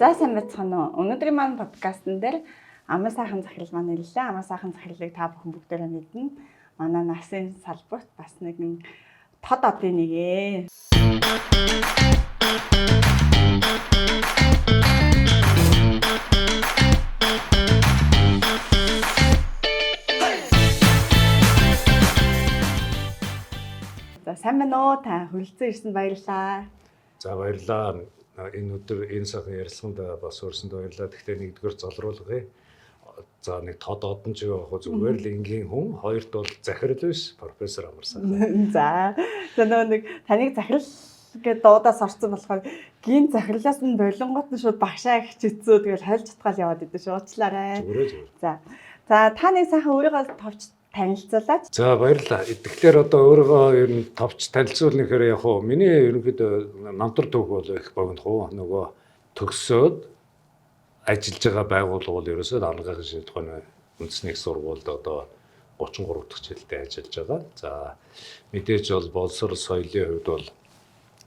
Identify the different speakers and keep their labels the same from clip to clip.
Speaker 1: За сайн байцгаана уу. Өнөөдрийн маань подкастн дээр Ама сайхан захирал маань ирлээ. Ама сайхан захирлыг та бүхэн бүгдээрээ мэднэ. Манай насын салбарт бас нэгэн тод одын нэг ээ. За сайн байна уу? Та хүрэлцэн ирсэнд баярлалаа.
Speaker 2: За баярлалаа. Энэ өдөр энэ сайхан ярилцлаганд бас өрсөнд баярлалаа. Гэхдээ нэгдүгээр залруулгая. За нэг тод одон ч яг зүгээр л энгийн хүн, хоёрт бол захирал биш, профессор Амар сайхан.
Speaker 1: За нөгөө нэг таныг захирал гэдэг дуудаас орсон болохоор гин захирлаас нь болонгот нь шууд багшаа хичээцөө тэгэл хольж татгаал яваад идэв шүү. Уучлаарай.
Speaker 2: Зүгээр.
Speaker 1: За та нэг сайхан өөрийгөө товч танилцуулаач.
Speaker 2: За баярлалаа. Тэгэхээр одоо өөрийгөө ер нь товч танилцуулнахаар яг хуу миний ерөнхийдөө намтар төвх бол их богинох уу. Нөгөө төгсөөд ажиллаж байгаа байгууллага бол ерөөсөө анхаахан шийдвэрний үндэсний сургуульд одоо 33 дахь жилдээ ажиллаж байгаа. За мэдээж бол боловсрол соёлын хувьд бол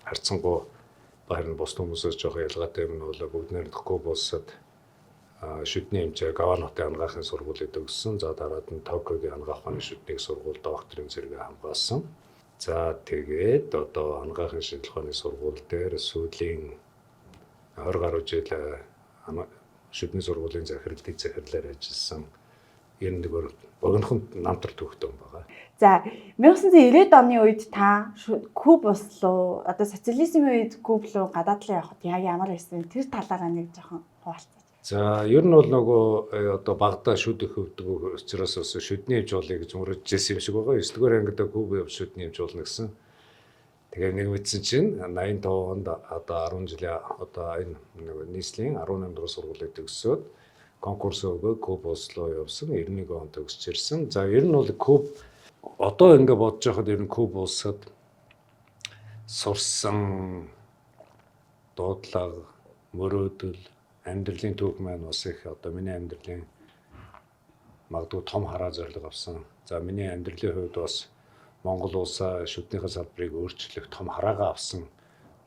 Speaker 2: харьцангуй харин бус хүмүүсээс жоох ялгаатай юм нь бол бүгд нэрэхгүй болсод шүдний хэмжээ Гаванотын ангаахын сургуулийг төгссөн. За дараад нь Токиогийн ангаах ухааны шүдний сургууль докторийн зэрэгээ хамгаалсан. За тэгээд одоо ангаахын шинжилгээ ухааны сургууль дээр сүүлийн 20 гаруй жил шүдний сургуулийн захирлаар ажилласан 91-р богинохон намтар төвхтөн байгаа.
Speaker 1: За 1990-ад оны үед та Куб улс руу одоо социализмын үед Куб руу гадаад руу явхад яг ямар байсан тэр талаараа нэг жоохон хуваалцаач.
Speaker 2: За ер нь бол нөгөө одоо багада шүдэх хөвдөг учраас бас шүдний хэмж болъё гэж мөрөж ирсэн юм шиг байгаа. 9-р ангид Куб явж шүдний хэмж болно гэсэн. Тэгээ нэг мэдсэн чинь 85 онд одоо 10 жилийн одоо энэ нэг нийслэлийн 18 дугаар сургуулийг төгсөөд конкурс өгөө Куб улс руу явсан. 91 онд төгсч ирсэн. За ер нь бол Куб одоо ингэ бодож байхад ер нь Куб улсад сурсан дуудлага, мөрөөдөл, амьдралын түүх маань бас их одоо миний амьдралын магадгүй том хараа зорилго авсан. За миний амьдралын хувьд бас Монгол улсаа шүднийхээ салбарыг өөрчлөх том хараагаа авсан.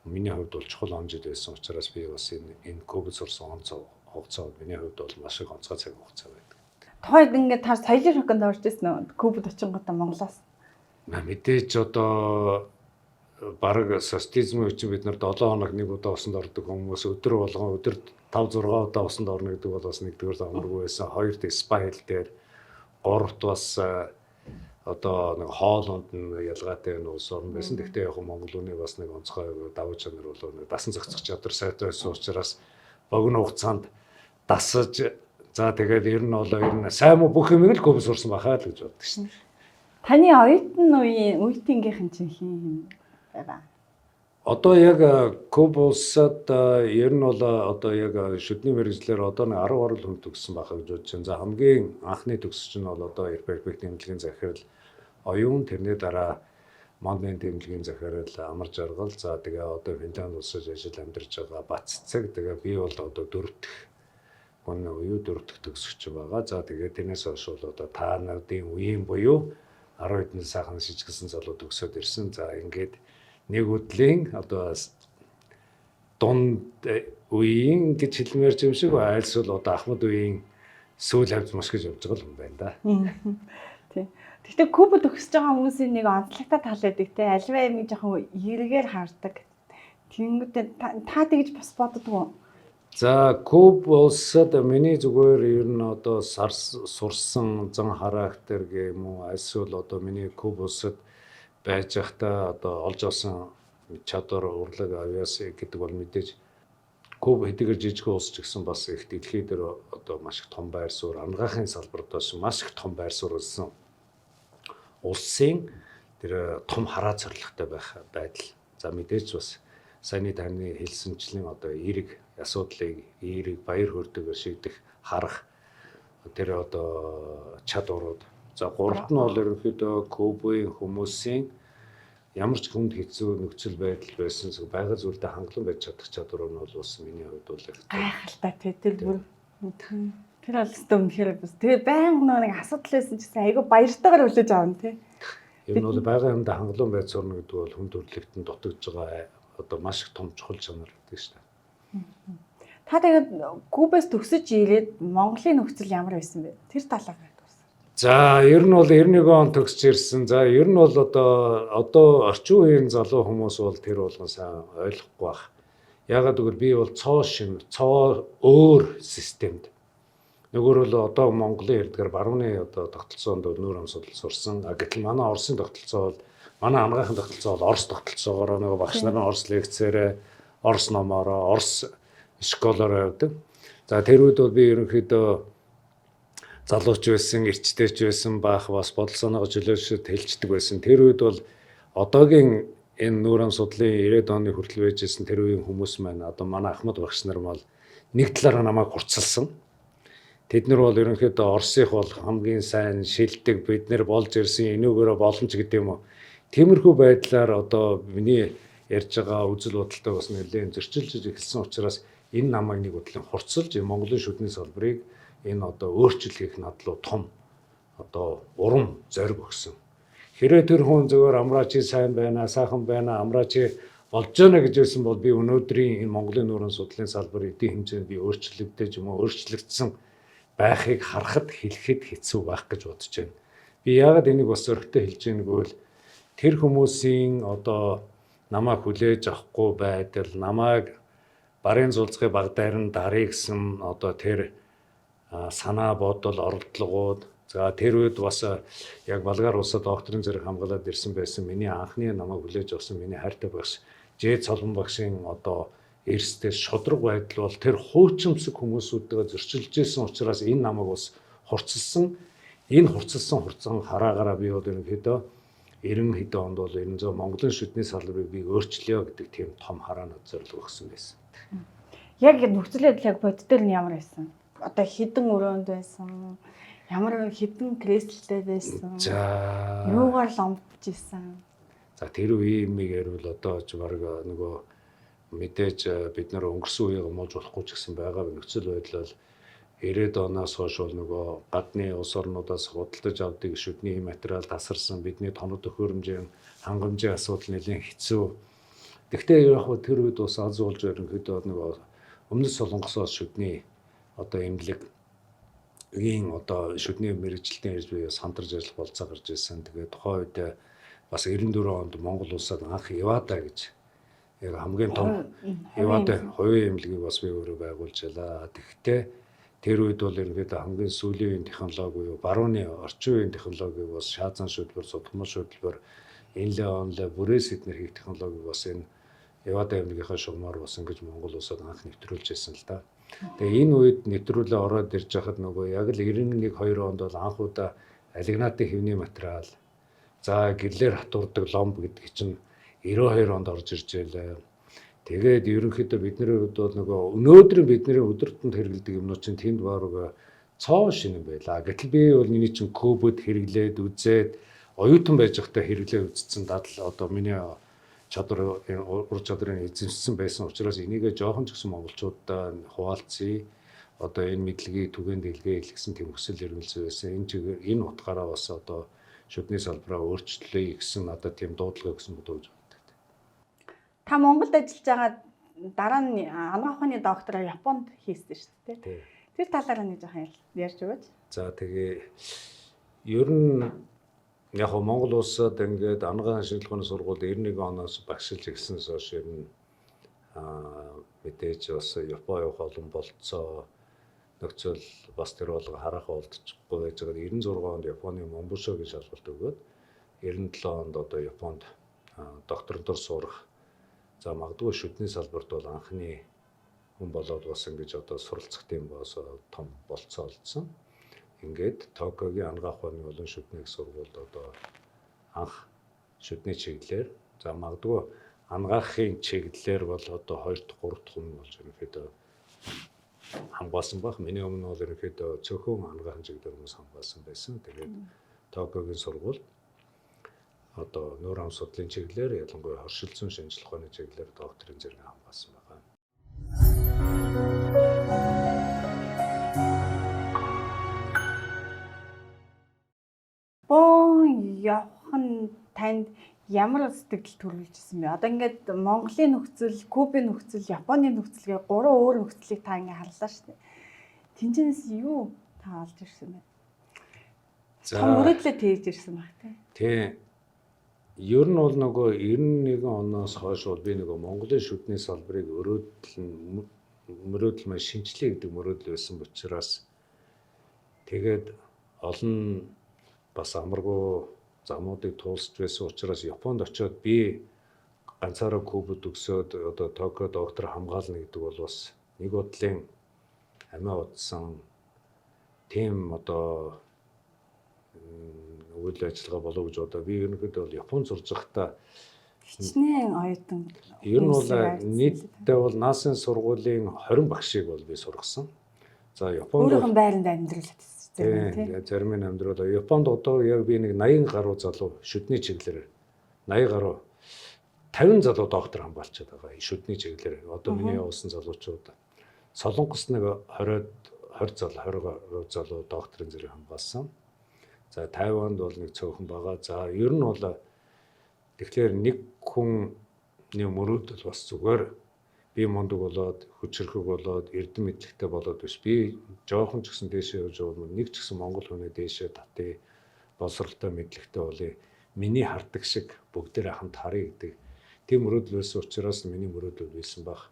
Speaker 2: Миний хувьд бол чухал он жил байсан учраас би бас энэ Кубд сурсан хугацаа миний хувьд бол маш их онцгой цаг хугацаа байдаг.
Speaker 1: Тухайд ингээд та соёлын шоконд орж ирсэн үү? Кубд очингуудаа Монголоос.
Speaker 2: Мэдээж одоо бараг социализмын үед бид нар 7 хоног нэг удаа усанд ордог хүмүүс өдөр болгон өдөр 5 6 удаа усанд орно гэдэг бол бас нэгдүгээр амаргүй байсан. Хоёрт спа хэл дээр, гуравт бас одоо нэг хоолунд нь ялгаатай нэг улс орн байсан. Гэхдээ яг Монгол үний бас нэг онцгой давуу чанар бол нэг дасан зохицох чадвар сайтай байсан учраас богино хугацаанд дасаж за тэгээд ер нь бол сайн муу бүх юм л Куб сурсан бахаа л гэж боддог шин.
Speaker 1: Таны оюутан үеийн үеийнхин чинь хин байгаа.
Speaker 2: Одоо яг Куб улсад ер нь бол одоо яг шүдний мэргэжлэр одоо нэг 10 гаруй хүн төгссөн байхаа гэж бодож байна. За хамгийн анхны төгсч нь бол одоо Перфект тэмдэглэгийн захирал оюун, тэрний дараа Мондын тэмдэглэгийн захирал Амар Жаргал, за тэгээ одоо Финланд улсад ажил амьдарч байгаа Баццэг, тэгээ би бол одоо 4 дахь хүн үе 4 дахь төгсөгч байгаа. За тэгээ тэрнээс хойш бол одоо та нарын үеийн буюу 10 хэдэн сайхан шижгэлсэн залуу төгсөөд ирсэн. За ингээд нэг үдлийн одоо дунд үеийн гэж хэлмээр юм шиг айлсвал одоо Ахмад үеийн сүүл хавьд маш гэж явж байгаа юм байна да.
Speaker 1: Тийм. Гэхдээ Кубд төгсөж байгаа хүмүүсийн нэг онцлогтой тал байдаг те. Альва юм жоохон эргээр хардаг. Тэнгүүтээ та тэгж бас боддгоо.
Speaker 2: За Куб улсад миний зүгээр ер нь одоо сурсан зан характер гэм үү эсвэл одоо миний Куб улсад байж байхдаа одоо олж авсан чадвар урлаг авьяас гэдэг бол мэдээж Куб хэдийгээр жижиг улс ч гэсэн бас их дэлхий дээр одоо маш их том байр суурь ангаахын салбарт бас маш их том байр суурь болсон улсын тэр том хараа зорилготой байх байдал. За мэдээж бас саяны таны хэлсэнчлэн одоо эерэг асуудлыг эерэг баяр хөөртэйгээр шийдэх харах тэр одоо чадварууд. За гуравт нь бол ерөнхийдөө Кубын хүмүүсийн ямар ч хүнд хэцүү нөхцөл байдал байсан байгаль зүйлдээ хангалуун байж чадах чадвар нь бол бас миний хувьд бол
Speaker 1: гайхалтай тэр бүр тэр бол өстө үнэхээр бас тэгээ байнга нэг асуудал байсан ч гэсэн айгүй баяртайгаар хүлээж авна тий.
Speaker 2: Энэ бол байгаль юмдаа хангалуун байж сурна гэдэг бол хүн төрөлхтөнд дутагдж байгаа одоо маш их том чухал чанар гэдэг шүү дээ.
Speaker 1: Та тэгээд Кубээс төгсөж ирээд Монголын нөхцөл ямар байсан бэ? Тэр талаар ярьдгаарай.
Speaker 2: За ер нь бол 91 он төгсөж ирсэн. За ер нь бол одоо орчин үеийн залуу хүмүүс бол тэр болгон сайн ойлгохгүй байх. Ягаад гэвэл би бол цоо өөр системд. Нөгөө бол одоо Монголын ярьдгаар барууны одоо тогтолцоонд нүүр ам судал сурсан. Гэтэл манай Оросын тогтолцоо бол манай анагаахын тогтолцоо бол Орос тогтолцоогоор нөгөө багш нар нь Орос лекцээрээ, Орос номоороо, Орос школоор явдаг. За тэр үед бол би ерөнхийдөө залууч байсан, эрчтэйч байсан, баах бас бодол санаагаа чөлөөлшөд хэлцдэг байсан. Тэр үед бол одоогийн энэ нүүр ам судлын 90-ад оны хүртэл байж исэн тэр үеийн хүмүүс маань одоо манай Ахмад багш нар бол нэг талаараа намайг хурцлсан. Тэд нар бол ерөнхийдөө Оросынх бол хамгийн сайн шилдэг, бид нэр болж ирсэн энүүгээрээ боломж гэдэг юм уу. Тиймэрхүү байдлаар одоо миний ярьж байгаа үзэл бодолтой бас нэлээд зөрчилдөж эхэлсэн учраас энэ намайг нэг бодлын хурцлж Монголын шүдний салбарыг энэ одоо өөрчлөх надлуу том одоо урам зориг өгсөн. Хэрвээ тэр хүн зөвөр амраачи сайн байна, сайхан байна, амраачи болж байна гэж байсан бол би өнөөдрийн энэ Монголын нүүрэн судлалын салбар эдийн хэмжээнд би өөрчлөгдөж юм уу өөрчлөгдсөн байхыг харахад хэлэхэд хэцүү байх гэж бодож байна. Би яагаад энийг бас зөрөгтэй хэлж байгааг гэвэл тэр хүмүүсийн одоо намайг хүлээж авахгүй байдал, намайг барын зулцгын баг дайран дарыг гэсэн одоо тэр санаа бодол оролдлогууд. За тэр үед бас яг Болгар улсад докторийн зэрэг хамгаалаад ирсэн байсан миний анхны намайг хүлээж авсан миний хайртай багш Жээд Солон багшийн одоо эрсдэл шудраг байдал бол тэр хуучимсаг хүмүүсүүдтэйгээ зөрчилж ирсэн учраас энэ намайг бас хурцлсан. Энэ хурцлсан хараагаараа би бол ерөнхийдөө 90 хэдэн онд бол 900 Монголын шүдний салбарыг би өөрчлөё гэдэг тийм том хараанууд зорилго өгсөн байсан.
Speaker 1: Яг нөхцөл байдал яг бодит дээр нь ямар байсан? Одоо хідэн өрөөнд байсан? Ямар хідэн креслтэй байсан?
Speaker 2: За
Speaker 1: юугаар ломдж исэн?
Speaker 2: За тэр үеийн юмыг ярил одоо ч баг нөгөө мэдээж бид нар өнгөрсөн үеийг муулж болохгүй ч гэсэн байгаа нөхцөл байдал бол 90-ад оноос хойш бол нөгөө гадны улс орнуудаас худалдаж авдаг шүдний материал тасарсан бидний тоног төхөөрөмжийн хангамжийн асуудал нэлээд хэцүү. Гэхдээ яг хөө тэр үед бас аз уулж ерөнхийдөө нөгөө өмнөд Солонгосоос шүдний одоо эмнэлэг одоо шүдний мэрэгчлэлтийн ирж буй сандарч ажиллах болцоо гарч ирсэн. Тэгээд тухайн үед бас 94 онд Монгол улсад анх Явада гэж яг хамгийн том Явада хувийн эмнэлгийг бас би өөрөө байгуулж байлаа. Тэгэхдээ тэр үед бол ерөнхийдөө хамгийн сүүлийн технологи буюу барууны орчин үеийн технологиг бас шаазан шүтлбэр, судалмал шүтлбэр, инлээ онлээ бүрээс эднэр хийх технологиг бас энэ Явада эмнэлгийнхаа шугамар бас ингэж Монгол улсад анх нэвтрүүлж ирсэн л да. Тэгээ энэ үед нэвтрүүлээ ороод ирж хахад нөгөө яг л 91-2 онд бол анх удаа алигнатын хэвний материал за гэрлэр хатуурдаг ломб гэдэг чинь 92 онд орж ирж байлаа. Тэгээд ерөнхийдөө бидний хувьд бол нөгөө өнөөдрийн бидний өдөртөнд хэрэглэдэг юмнууд чинь тэнд баруун цоо шинэ байлаа. Гэтэл би бол миний чинь кубд хэрэглээд үзээд оюутан байж байхдаа хэрэглээ үзсэн дадал одоо миний чадвар ур чадрын эзэмшсэн байсан учраас энийгээ жоохон ч гэсэн монголчуудаа хуваалцъя. Одоо энэ мэдлэгийг түгээн дэлгээ илгэсэн тийм хүсэл эрмэлзэл байсан. Энэ чигээр энэ утгаараа бас одоо шүдний салбараа өөрчлөлөө гэсэн надад тийм дуудлага өгсөн бодож байна.
Speaker 1: Та Монголд ажиллаж байгаа дараа нь анагаах ухааны доктороо Японд хийсэн шүү дээ. Тэр талаараа нэг жоохон ярьж өгөөч. За
Speaker 2: тэгээ ер нь яг Монгол улсад ингээд анагаахын шинжилгээний сургууль 91 оноос багшилж ирсэнээс хойш ер нь мэдээж бас Япон явах олон болцоо нөхцөл бас тэр болго харахаа олдчихгүй байж байгаа. 96 онд Японы Момбушо гэж шалгалт өгөөд 97 онд одоо Японд докторантур сурах. За магадгүй шүдний салбарт бол анхны хүн болоод бас ингэж одоо суралцах тийм бас том болцоо олдсон. Ингээд Токиогийн анагаах ухааны болон шүдний сургуульд одоо анх шүдний чиглэлээр за магадгүй анагаахын чиглэлээр бол одоо 2 дахь 3 дахь хүн болж ерөнхийдөө хамгаалсан байх. Миний өмнө бол ерөнхийдөө цөөхөн анагаахын чиглэлээр хүмүүс хамгаалсан байсан. Тэгээд Токиогийн сургууль одоо нүүр ам судлалын чиглэлээр ялангуяа хоршил зүйн шинжилгээ ухааны чиглэлээр докторийн зэрэг хамгаалсан байгаа.
Speaker 1: Япон явах нь танд ямар сэтгэл төрүүлжсэн бэ? Одоо ингээд Монголын нөхцөл, Кубын нөхцөл, Японы нөхцөл гэх гурван өөр нөхцөлийг та ингээд харлаа шүү дээ. Тэнцэнээс юу та олж ирсэн бэ? Том мөрөдлөө тээж ирсэн баг тий.
Speaker 2: Тий. Ер нь бол нөгөө 91 оноос хойш бол би нөгөө Монголын шүдний салбарыг мөрөөдөл маань шинжилгээ гэдэг мөрөөдөл байсан учраас тэгээд олон бас амаргүй замуудыг туулсч байсан учраас Японд очиод би ганцаараа Кубад өгсөд одоо Токио доктор хамгаална гэдэг бол бас нэг бодлын амиа утсан тийм одоо үйл ажиллагаа болов гэж одоо би ерөнхийдөө бол Японд сурч байхдаа
Speaker 1: хичнээн оюутан.
Speaker 2: Ер нь бол нийтдээ бол НАСА-ын сургуулийн 20 багшийг бол би сургасан. За Японд
Speaker 1: өөрийнхөө байранд амьдруулад тийм
Speaker 2: тийм зарим нь амьдруулаа. Японд одоо яг би нэг 80 гаруй залуу шүдний чиглэлээр 80 гаруй 50 залуу доктор хамгаалчихад байгаа. Шүдний чиглэлээр. Одоо миний явуулсан залуучууд Солонгос нэг 20 гаруй залуу докторын зэрэг хамгаалсан. За Тайванд бол нэг цөөхөн байгаа. За ер нь бол тэгэхээр нэг хүн мөрөөдөл бас зүгээр би мундаг болоод хүчрхэг болоод эрдэм мэдлэгтэй болоод биш. Би жоохон ч гэсэн дээшээ явж байгаа нэг ч гэсэн Монгол хүний дээшээ татъя боловсролтой мэдлэгтэй болъё. Миний хардаг шиг бүгдээрээ хамт харъя гэдэг тийм мөрөөдөл байсан учраас миний мөрөөдөл байсан баг.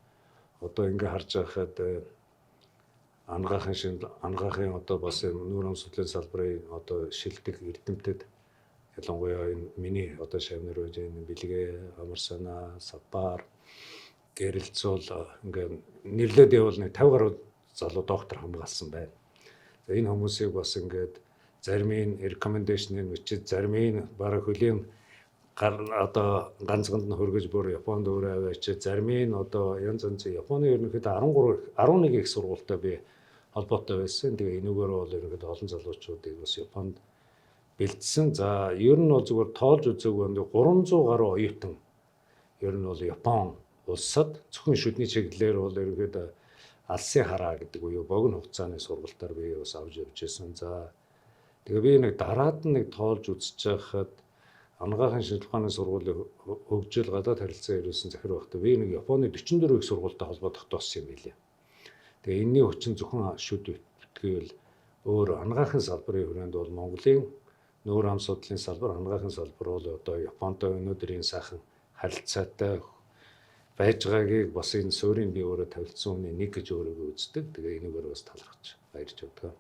Speaker 2: Одоо ингээ харж байхад ангахын одоо бас нүүр амсгалын салбарын одоо шилдэг эрдэмтэд ялангуяа энэ миний одоо шавнар байж энэ бэлгээ амар санаа сапар гэрэлцүүл ингээ нэрлээд явал нэг 50 гаруй залуу доктор хамгаалсан байна. За энэ хүмүүсийг бас ингээд зарим нь recommendation-ыг бичиж зарим нь бараг хөлийн одоо ганцганд нь хөргөж бүр Японд өөрөө аваачиж зарим нь одоо янз янз Японы ерөнхийдөө 11 их сургуультай би холбоотой байсан. Тэгээ энүүгээр бол ерөнхийдөө олон залуучуудыг бас Японд бэлдсэн. За ер нь бол зүгээр тоолж үзээгүй нэг 300 гаруй оюутан ер нь бол Япон улсад зөвхөн шүдний чиглэлээр бол ерөнхийдөө алсын хараа гэдэг буюу богино хугацааны сургалтаар би бас авч явж байсан. За тэгээ би нэг дараад нь нэг тоолж үзэж байхад анагаахын шинжилгээ ухааны сургуулийн хөгжил гадаад харилцаа ирүүлсэн захир багтаа би нэг Японы 44 их сургуультай холбоодох тоссон юм билээ. Тэгээ энэний хүчин зөвхөн шүд битгээл өөр анагаахын салбарын хүрээнд бол Монголын нүүр ам судлалын салбар, анагаахын салбар бол одоо Японтой өнөөдрийн сайхан харилцаатай байж байгаагийг бас энэ суурийн би өөрөө тавилцсан хүний нэг гэж өөрийгөө үздэг. Тэгээ энэгээр бас талархаж баярж байна.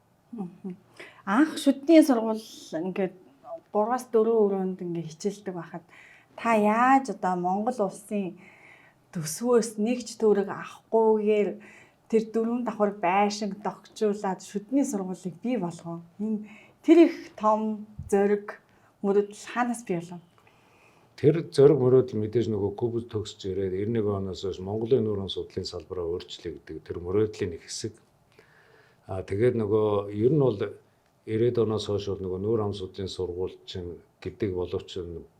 Speaker 1: Анх шүдний сургууль ингээд 3-4 өрөөнд ингээд хичээлдэг байхад та яаж одоо Монгол улсын төсвөөс нэгч төгрөг авахгүйгээр тэр 4 давхар байшинг догчуулаад шүдний сургуулийг бий болгоо. Энэ тэр их том зориг мөрөдөл хаанаас бий болов?
Speaker 2: Тэр зориг мөрөөдөл мэдээж нөгөө Кубд төгсөж ирээд 91 оноос хойш Монголын нүүрэн судлалын салбараа өөрчлөе гэдэг тэр мөрөөдлийн нэг хэсэг. Тэгээд нөгөө ер нь бол 90-ад оноос хойш бол нөгөө нүүр ам судлалын сургуульчин гэдэг боловч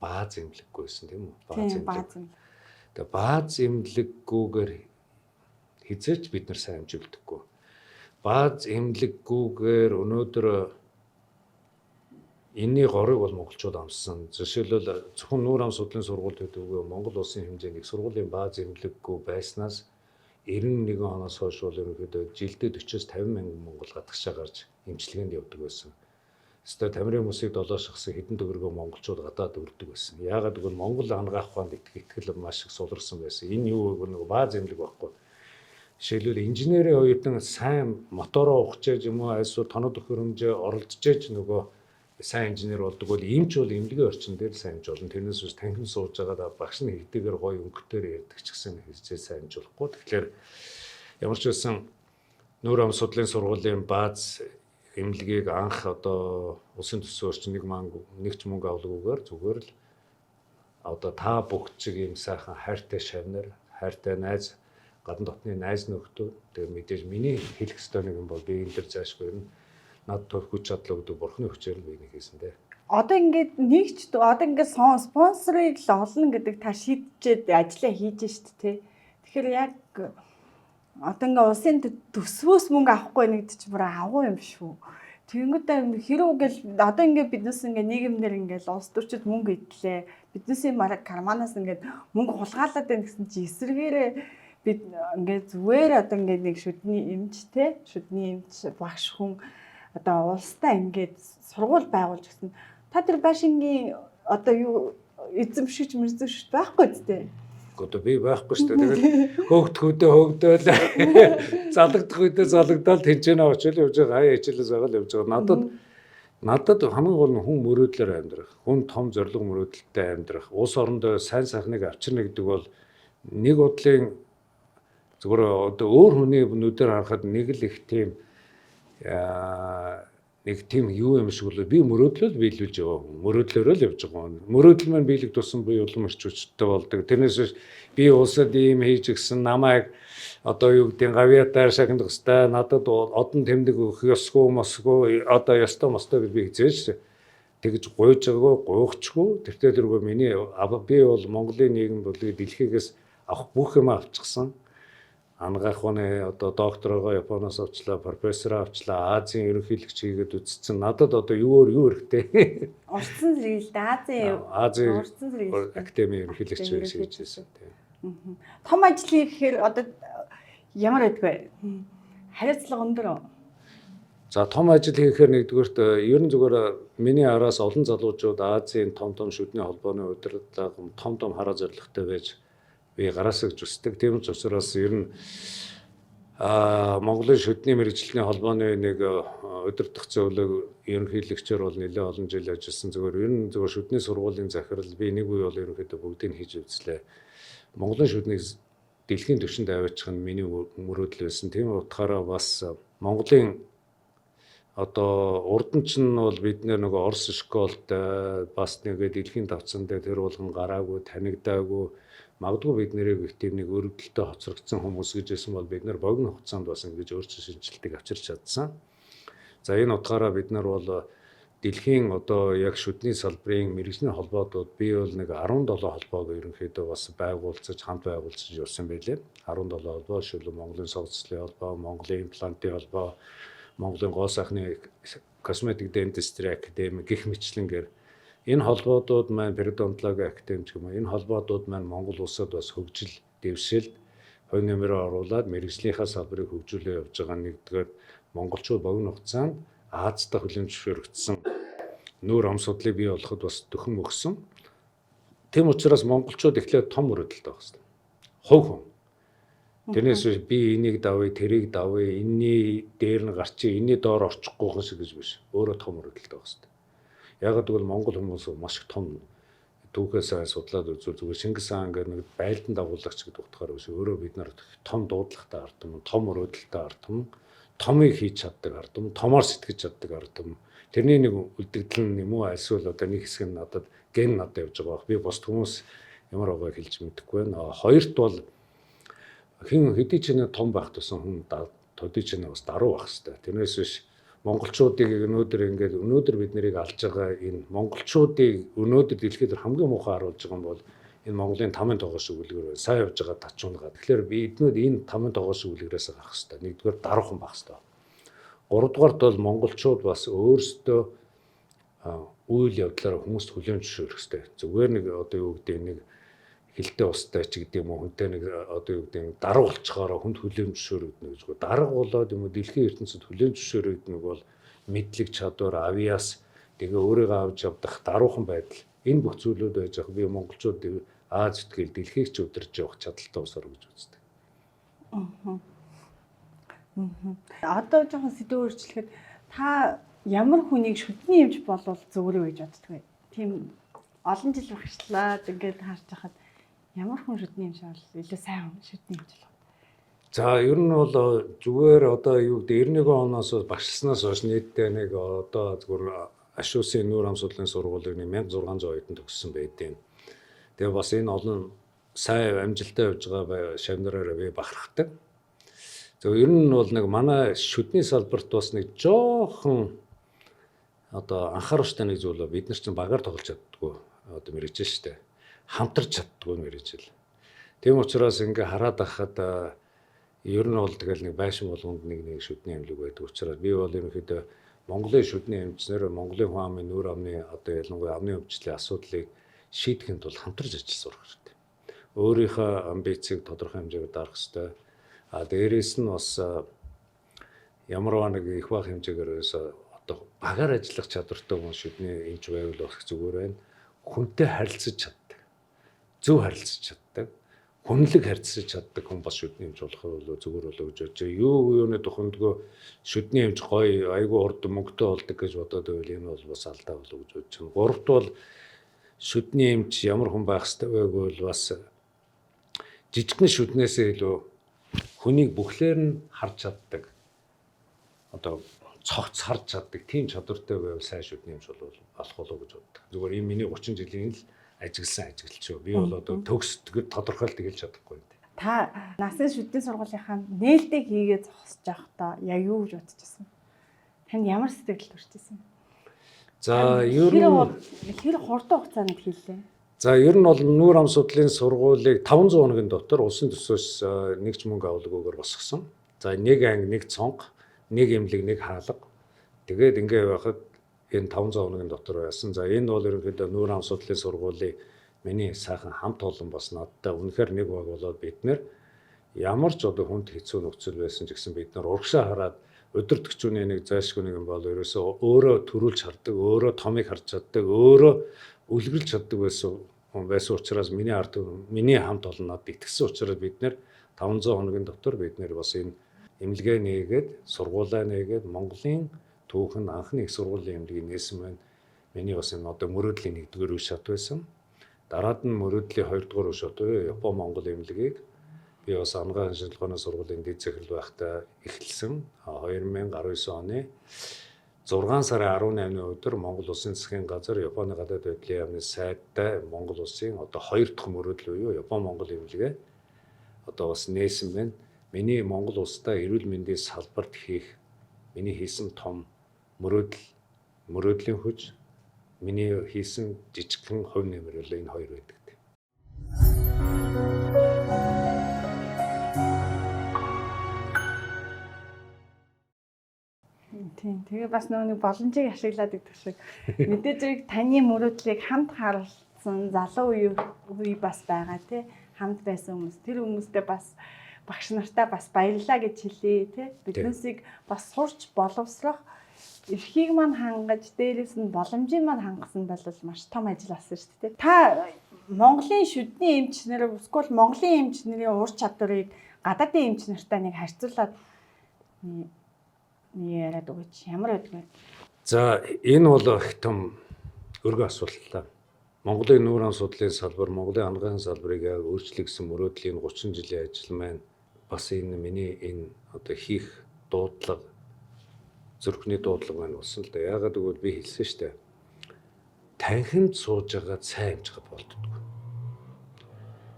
Speaker 2: бааз эмнэлэггүй байсан тийм үү? Тэгээд бааз эмнэлэггүйгээр хизээч бид нар сайн амжилтдаггүй. Бааз эмнэлэггүйгээр өнөөдөр энэний горыг бол монголчууд амссан. Жишээлбэл зөвхөн нүүр ам судлалын сургууль гэдэг үгүй Монгол улсын хэмжээний сургуулийн бааз эмнэлэггүй байснаас 91 оноос хойш бол ерөнхийдөө жилдээ 40-50 мянган монгол гадагшаа гарч эмчилгээнд явдаг байсан. Өөртөө тамирын хүмүүсийг долоошгосон хэдэн төгрөгөө монголчууд гадаад өрдөг байсан. Яагаад гэвэл Монгол анагаах ухаанд итгэл маш их суларсан байсан. Энэ юу вэ? Нэг бааз эмнэлэг байхгүй. Жишээлбэл инженерийн оюутан сайн мотороо ухчээж юм уу эсвэл тоног төхөөрөмжөө оролцож нөгөө сайн инженер болдог бол эмч бол эмнэлгийн орчин дээр сайн эмч болно. Тэрнээс биш танхим сууж байгаа багш нь хэдийгээр гоё өнгөтөр ярьдаг ч гэсэн хэзээ сайн эмч болохгүй. Тэгэхээр ямар ч байсан нүүр ам судлалын сургуулийн бааз эмнэлгийг анх одоо улсын төсвийн орчин нэг ч мөнгө авалгүйгээр зүгээр л одоо та бүх чиг юм сайхан хайртай шавнар, хайртай найз, гадна дотны найз нөхдөд тэгээ мэдээж миний хэлэх ёстой нэг юм бол би энэ төр заашгүй юм. Над төр хүч чадал өгдөг бурхны хүчээр би нэг хийсэн дээ.
Speaker 1: Одоо ингээд нэгч одоо ингээд спонсорыг л олно гэдэг та шийдчихэд ажиллаа хийж штт те. Тэгэхээр яг одоо ингээд улсын төсвөөс мөнгө авахгүй нэгд чи бүр агуу юм шүү. Тэнгүүтээ хэрүүгээл одоо ингээд биднес ингээд нийгэмнэр ингээд улс төрчид мөнгө идлээ. Биднесийн марк карманаас ингээд мөнгө хулгайлаад байна гэсэн чи эсэргээрээ бид ингээд зүгээр одоо ингээд нэг шүдний эмч багш хүн одоо улстай ингээд сургууль байгуулж гисэн. Та тэр байшингийн одоо юу эзэмшигч мэрзэгч байхгүй үстэй.
Speaker 2: Одоо би байхгүй шүү дээ. Тэгээд хөөгдөөл залагдах үедээ залагдаад тэнцэнэ очил явж байгаа. Хаяа хичээлээс байгаа л явж байгаа. Надад хамгийн гол нь хүн мөрөөдлөөр амьдрах, хүн том зориг мөрөөдөлтэй амьдрах, улс орондоо сайн сайхныг авчирна гэдэг бол нэг бодлын зүгээр одоо өөр хүний нүдээр харахад нэг л их тийм нэг тийм юу юм шиг бол би мөрөөдлөл биелүүлж байгаа хүн. Мөрөөдлөөрөө л явж байгаа. Мөрөөдөл маань биелэг тусан буюу улам ирчүүчтэй болдог. Тэрнээс би улсад ийм хийж гисэн намайг одоо юу гэдэг гавьятаар шагнах хэвээр надад одон тэмдэг өгөх ёсгүй мосгүй одоо ёстой мостой би хизээж тэгж гуйж байгаагүй гуйхчгүй тэртээ тэргүй миний би бол Монголын нийгэм болыг дэлхийгээс авах бүх юм авчихсан. Ангаах оны одоо доктороо Японоос авчлаа, профессороо авчлаа, Азийн ерөнхийлөгч хийгээд үзсэн. Надад одоо юу хэрэгтэй?
Speaker 1: Урдсан зэрэгэлдээ
Speaker 2: Азийн урдсан зэрэгэлдээ академийн ерөнхийлөгч хийж байсан тийм.
Speaker 1: Том ажлыг гэхээр одоо ямар байдг вэ? Хариуцлага өндөр үү?
Speaker 2: За том ажил хийхээр нэгдүгээрт ер нь зүгээр миний араас олон залуучууд Азийн том шүдний холбооны удирдлага том хараа зорилготой байж би гараасаа гэж үздэг. Тийм ч учраас ер нь Монголын шүдний мэрэгжлийн холбооны нэг удирдах зөвлөг ерөнхийлөгчөөр бол нэлээд олон жил ажилласан. Ер нь шүдний сургуулийн захирал би нэг үе бол ерөнхийдөө бүгдийг хийж үзлээ. Монголын шүднийг дэлхийн түвшинд аваачих нь миний мөрөөдөл байсан. Тийм утгаараа бас Монголын одоо урданч нь бол бид нэг Орос школд бас нэг дэлхийн давцсан дээр тэр болгон гараагүй, танигдаагүй магадгүй бид нэрийг их тийм нэг өргөдөлтөй хоцрогдсон хүмүүс гэж байсан бол бид нар богино хугацаанд бас ингэж өөрчлөлт шинжилтийг авчирч чадсан. За энэ утгаараа бид нар бол дэлхийн одоо яг шүдний салбарын мэрэгжлийн холбоодод би бол нэг 17 холбоог ерөнхийдөө бас хамт байгуулж явсан байлээ. 17 холбоо шилүү Монголын сонгоцлын холбоо, Монголын имплантын холбоо, Монголын гоо сайхны косметик dentistry академи гэх мэтлэнгээр энэ холбоодууд маань периодонтологи академи гэх юм. Энэ холбоодууд маань Монгол улсад бас хөгжил, дэвшил, хувь нэмрээ оруулаад мэрэгжлийнхаа салбарыг хөгжүүлээ явж байгаа. Нэгдүгээр монголчууд богино хугацаанд Азтай хүлэмж зөвшөөрөгдсөн нүүр ам судлыг бий болоход бас төхөн өгсөн. Тэм учраас монголчууд эхлээд том мөрөөдөлтэй байх хэрэгтэй. Хувь хүн. Тэрнээс би энийг давъя, тэрийг давъя, энэний дээр нь гарчи, энэний доор орчихгүй хүн шиг гэж биш. Өөрөө том мөрөөдөлтэй байх хэрэгтэй. Яг гэвэл монгол хүмүүс маш их том түүхээс судлаад үзвэл зүгээр Шингис хаан гэдэг нэг байлдан дагуулагч гэдэг утгаар биш. Өөрөө бид нар том дуудлагатай ард юм, том мөрөөдөлтэй ард юм, томыг хийж чаддаг ард юм, томоор сэтгэж чаддаг ард юм. Тэрний нэг үлдэгдэл нь юм уу альсвал одоо нэг хэсэг нь надад ген надад явж байгаа. Би бос хүмүүс ямар байгааг хэлж мэдэхгүй байна. Хоёрт бол хэн хэдий ч нэг том байх тусан хүн төдий ч нэг бас даруй байх хэрэгтэй. Тэрнээс биш монголчуудыг өнөөдөр бид нарыг алж байгаа энэ монголчуудыг өнөөдөр дэлхийд хамгийн муухай харуулж байгаа юм бол энэ Монголын тамийн тогоос үлгэр сайн явж байгаа тачуунгаа. Тэгэхээр биднүүд энэ тамийн тогоос үлгэрээс гарах хэрэгтэй. Нэгдүгээр даруухан байх хэрэгтэй. Гуравдугаарт бол монголчууд бас өөрсдөө үйл явдлаараа хүмүүст хүлээн зөвшөөрөх хэрэгтэй. Зүгээр нэг одоо юу гэдэг нэг хилтэй устай ч гэдэг юм уу хүнтэй нэг одоо юу гэдэг дарга болчихороо хүнд хүлээн зөвшөөрөгдөнө гэж. Дарга болоод юм уу дэлхийн ертөнцид хүлээн зөвшөөрөгдөнө бол мэдлэг чадвар, авиас тэгээ өөрийгөө авч явдах даруухан байдал энэ бүх зүйлүүд байж байгаа. Би монголчууд Аз зүтгэл дэлхийг ч удирж явах чадaltaй усаар гэж үздэг.
Speaker 1: Одоо жоохон сэдв өөрчлөхэд та ямар хүнийг шүдний эмч болвол зөвөрөө гэж боддог вэ? Тийм олон жил багшлаад ингээд харж хахад ямар хүн шүдний эмч бол илүү сайн шүдний эмч болох.
Speaker 2: За ер нь бол зүгээр одоо юу гэдэг 91 оноос багшлснаас хойш нийтдээ нэг одоо зүгээр Ашуусын нүүр ам судлалын сургуулийг 1600 оюутан төгссөн байдیں۔ Тэгээ бас энэ олон сайн амжилттай явж байгаа шавнараараа би бахархдаг. За ер нь бол нэг манай шүдний салбарт бас нэг жоохон одоо анхааруулжтай нэг зүйл бид нар чинь багаар тоглож чаддгүй одоо мэрэгжил штэ. Хамтарч чаддгүй мэрэгжил. Тийм учраас ингээ хараад байхад ер нь бол тэгэл нэг байшин болгонд нэг шүдний амьлаг байдаг учраас би бол ерөнхийдөө Монголын шүдний эмчнэр Монголын хүн амын нүүр амны одоо ялангуяа амны өвчлөлийн асуудлыг шийдэхин тулд хамтарч ажил сурах хэрэгтэй. Өөрийнхөө амбицийг тодорхой хэмжээгээр дарах хэрэгтэй. Дээрээс нь бас ямар нэг их бага хэмжээгээр одоо багаар ажиллах чадвартай хүн шүдний эмч байвал бас зүгээр байна. Хүнтэй харилцаж чаддаг. Зөв харилцаж чаддаг. Хүнлэг харилцаж чаддаг хүн бас шүдний эмч болох бол зүгээр болоо гэж бодож байна. Юуны тухайдгөө шүдний эмч гоё, айгүй урд мөнгөтэй болдог гэж бодоод байвал энэ бол бас алдаа болоо гэж бодож байна. Гуравт бол шүдний эмч ямар хүн байх ёстой вэ гэвэл бас жижигхэн шүднээсээ илүү хүнийг бүхлээр нь харж чаддаг. Одоо цогц харж чаддаг тийм чадвартай байвал сайн шүдний эмч болох болов гэж боддог. Зүгээр энэ миний 30 жилийн л ажигласан ажиглалч шүү. Би бол одоо төгс тодорхойлт хэлж чадахгүй юм.
Speaker 1: Та насны шүдний сургуулийнхаа нээлттэй хийгээ зогсож байхдаа яг юу гэж бодож байсан? Танд ямар сэтгэл төрчихсэн?
Speaker 2: За ер нь
Speaker 1: хэр хурдан хугацаанд хийлээ?
Speaker 2: За ер нь бол нүүр ам судлалын сургуулийг 500 хоногийн дотор улсын төсөөс нэг ч мөнгө авалгүйгээр босгосон. За нэг анги, нэг цонх, нэг эмнэлэг, нэг хаалга. Тэгээд ингээ байхад энэ 500 хоногийн дотор байсан. За энэ бол ерөнхийдөө нүүр ам судлалын сургуулийн миний сайхан хамт олон бас надтай үнэхээр нэг баг болоод бид нэр ямар ч одоо хүнд хэцүү нөхцөл байсан ч гэсэн бид нар урагшаа хараад өдөртөгчүүний нэг зайлшгүй нэг юм бол ерөөсөө өөрөө төрүүлж хардаг, өөрөө томыг харж чаддаг, өөрөө үлгэрлж чаддаг байсан учраас миний хамт олон надад итгэсэн учраас бид нэр 500 хоногийн дотор бид нэр бас энэ эмнэлгээ нээгээд сургуулаа нээгээд Монголын түүхэн анхны их сургуулийн эмнэлгийг нээсэн байна. Миний бас энэ одоо мөрөөдлийн 1-р үе шат байсан. Дараад нь мөрөөдлийн 2-р үе шат буюу Япон Монгол эмнэлгийг би бас ангаан шинжилгээний сургуулийн дэд захирал байхдаа эхэлсэн. 2019 оны 6 сарын 18-ны өдөр Монгол Улсын засгийн газар Японы гадаад байдлын яамны сайдтай Монгол Улсын одоо 2 дахь мөрөөдөл буюу Япон Монгол эмнэлгээ одоо бас нээсэн байна. Миний Монгол улстай эрүүл мэндийн салбарт хийх миний хийсэн том мөрөөдлийн хүч, миний хийсэн жижигхэн хувь нэмэр бол энэ хоёр байдаг.
Speaker 1: Тийм. Тэгээ бас нэг боломжийг ашиглаад идэх шиг. Мэдээж таны мөрөөдлийг хамт харуулсан залуу үе бас байгаа тий. Хамт байсан хүмүүс. Тэр хүмүүстэй бас багш нартай бас баярлалаа гэж хэлье тий. Биднээсийг бас сурч боловсрох эрхийг маань хангаж дээрээс нь боломжийг маань хангасан бол маш том ажил болсон шүү дээ. Та Монголын шүдний эмч нар эсвэл Монголын эмч нарын ур чадварыг гадаадын эмч нартай нэг харьцуулаад яриад өгөөч. Ямар байдаг вэ?
Speaker 2: За энэ бол их том өргөн асуулт л. Монголын нүүр ам судлалын салбар, Монголын ангаахын салбарыг яг өөрчлөгсөн мөрөөдлийн 30 жилийн ажил маань бас энэ миний энэ одоо хийх дуудлага зүрхний дуудлага маань болсон л да. Яагаад гэвэл би хэлсэн шүү дээ. Танхимд сууж байгаа сайн амжихад болддог.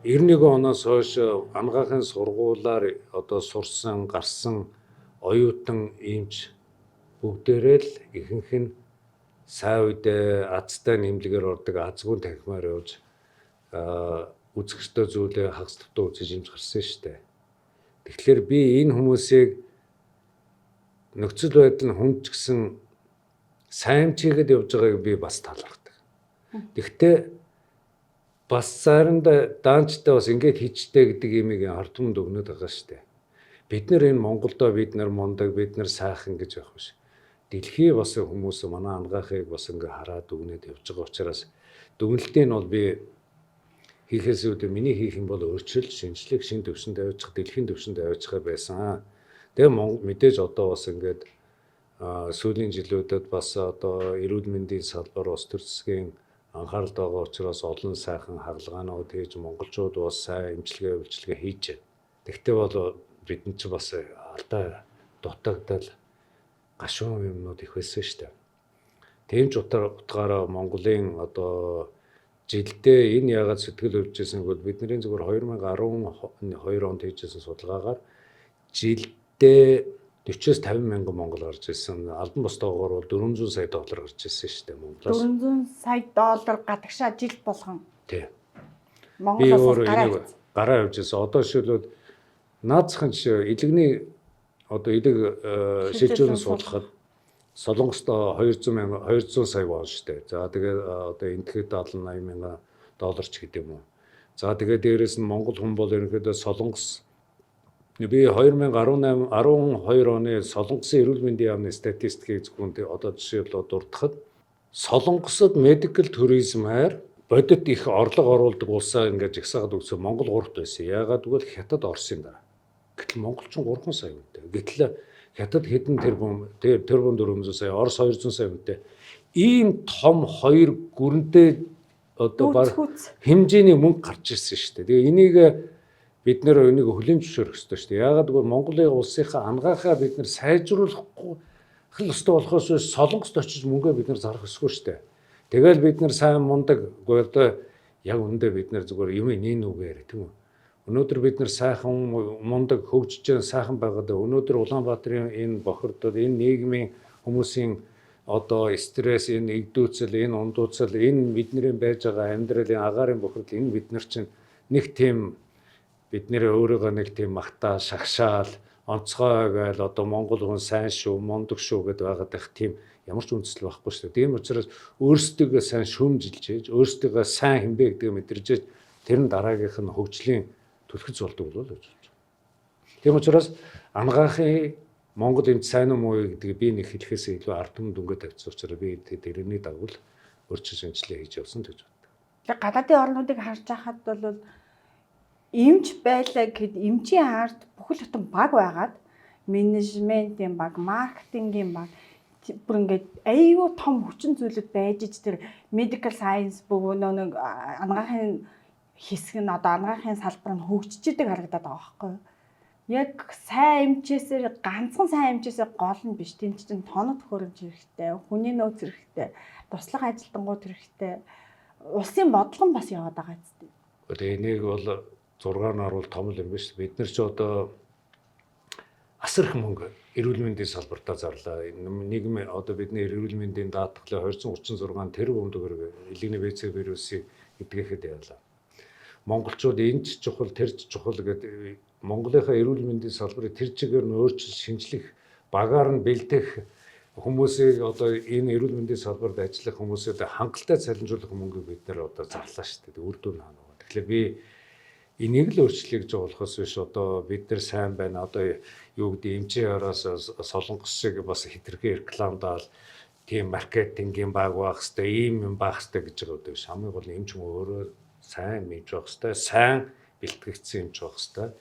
Speaker 2: 91 оноос хойш ангаахын сургуулаар одоо сурсан, гарсан оюутан эмч бүгдээрээ л ихэнх нь сайн үедээ азтай нэмлэгээр ордог азгүйн танхимаар явж үзэсгэлэнтэй зүйлээ хагас төвтөө үзэж юмж гарсан шүү дээ. Тэгэхээр би энэ хүмүүсийг нөхцөл байдал нь хүнд ч гэсэн сайн чигэд явж байгааг би бас талархдаг. Тэгэхдээ бас заримдаа даанчтай бас ингэж хийчтэй гэдэг имийг хардманд өгнөд байгаа шүү дээ. Бид нэр энэ Монголдо бид нар мундаг, бид нар сайхан гэж явах биш. Дэлхий бас хүмүүс манай ангаахыг бас ингэ хараад өгнөд явж байгаа учраас дүгнэлтийн бол би хийхээс үүдээ миний хийх юм бол өөрчлөлт, шинжлэх, шин төвшөнд авчих, дэлхийн төвшөнд авчих байсан. Тэгээ мэдээж одоо бас ингээд сүүлийн жилүүдэд бас одоо эрүүл мэндийн салбар ус төр засгийн анхаарал байгаа учраас олон сайхан хагалгаанууд хийж монголчууд бас сайн эмчилгээ хийж байна. Тэгтээ бол бидний ч бас алдаа дутагдал гашуун юмнууд их байсан шүү дээ. Тийм ч утгаараа Монголын одоо жилдээ энэ яагаад сэтгэл өвчжсэн гэвэл бидний зүгээр 2012 онд хийжсэн судалгаагаар жилдээ 40-с 50 мянган монгол гарч ирсэн. Албан босдоогоор бол 400 сая доллар гарч ирсэн шүү дээ Монголоос. 400
Speaker 1: сая доллар гадагшаа жил болгон.
Speaker 2: Тий.
Speaker 1: Монголоос
Speaker 2: гараа явж ирсэн. Одоо жишээлбэл наацхан жишээ илэгний одоо илэг шилжүүлэн суулгахад Солонгост 200 сая вон штэ. За тэгээд одоо энэхэд 70 80 мянган долларч гэдэг юм уу. За тэгээд дээрэс нь монгол хүн бол ерөнхийдөө Солонгос би 2018 12 оны Солонгосын эрүүл мэндийн яамны статистикийг зөвхөн одоо жишээлбэл дурдахад Солонгосод медикал туризмаар бодит их орлого оруулдаг улсаа ингээд жагсаагаад өгсөн Монгол 3-т байсан. Яагаад гэвэл Хятад Оросын дараа. Гэтэл монголчин 3 сая хүнтэй. Гэтэл Хятад хэдэн тэрбум 400 сая, Орос 200 сая хүнтэй. Ийм том хоёр гүрэнтэй одоо баг хэмжээний мөнгө гарч ирсэн шүү дээ. Тэгээ энийг бид нэр энийг хүлээн зөвшөөрөх ёстой шүү дээ. Яагаад гэвэл Монголын улсынхаа ангаахаа бид нэр сайжруулахгүй хэл өстой болохоос биш Солонгост очиж мөнгөө бид нэр зарах ёсгүй шүү дээ. Тэгэл бид нэр сайн мундаг одоо яг үндэ бид нэр зүгээр юм нин үгээр тийм үү. Өнөөдөр бид нэр сайхан мундаг хөгжиж сайхан байгаад өнөөдөр Улаанбаатарын энэ бохирдод энэ нийгмийн хүмүүсийн одоо стресс энэ игдүүцэл энэ ундууцал энэ бидний байж байгаа амьдралын агаарын бохирдол энэ бид нар чинь нэг тийм бид нэр өөрийгөө нэг тийм магтаа шагшаал онцгой гайл одоо монгол хүн сайн шүү мундаг шүү гэдээ байгаад их тийм ямар ч үндэслэл байхгүй шүү дээ. Тийм учраас өөрсдөө сайн шүүмжилж ээж өөрсдөө сайн хэмбэ гэдгийг мэдэрж ээж тэр нь дараагийнх нь хөгжлийн түлхэц болдог болов уу гэж бодож байна. Тийм учраас ангаахын Монгол энд сайн уу муу гэдгийг би нэг хэлэхээс илүү ард түмэнд өнгө тавьсан учраас би тэрний дагуу өөрчлөлт шинжилгээ хийж явсан гэж боддог.
Speaker 1: Тэгээ гадаадын орнуудыг харж байхад бол эмч байлаа гэхэд эмчийн ард бүхэл бүтэн баг байгаад менежментийн баг, маркетингийн баг бүр ингээд аюу том хүчин зүйлүүд байж ич тэр medical science бүгөө нэг ангаахын хэсэг нь одоо ангаахын салбар нь хөгжиж идэг харагдаад байгаа байхгүй юу? Яг сайн эмчээсээр ганцхан сайн эмчээсээ гол нь биш. Тэнд чинь тоног төхөөрөмж хэрэгтэй, хүний нөөц хэрэгтэй, туслах ажилтнууд хэрэгтэй. Улсын бодлого бас яваад байгаа зү.
Speaker 2: Тэгээ энийг бол 6 нар бол том юм биш. Бид нар ч одоо асар их мөнгө эрүүл мэндийн салбартаа зарлаа. Нийгэм одоо бидний эрүүл мэндийн даатгалын 236 тэрбум төгрөг элэгний ВЦ вирусыг эдгэхэд явлаа. Монголчууд энэ ч чухал тэр ч чухал гэдэг Монголынхаа эрүүл мэндийн салбарыг тэр чигээр нь өөрчилж шинжлэх багаар нь бэлдэх хүмүүсийг одоо энэ эрүүл мэндийн салбарт ажиллах хүмүүсэд хангалттай цалинжуулах мөнгөийг бид нэр одоо зарлаа шүү дээ. Үр дүн хаана. Тэгэхээр би энийг л өөрчлөе гэж болохоос биш одоо бид нар сайн байна. Одоо юу гэдэг эмчийн ороос Солонгос шиг бас хитрхи рекламдаал тийм маркетингийн баг байх хэвээр ийм юм байх хэвээр гэж байгаа үү. Хамгийн гол нь эмч өөрөө сайн мэдж байх хэвээр сайн бэлтгэгдсэн эмч байх хэвээр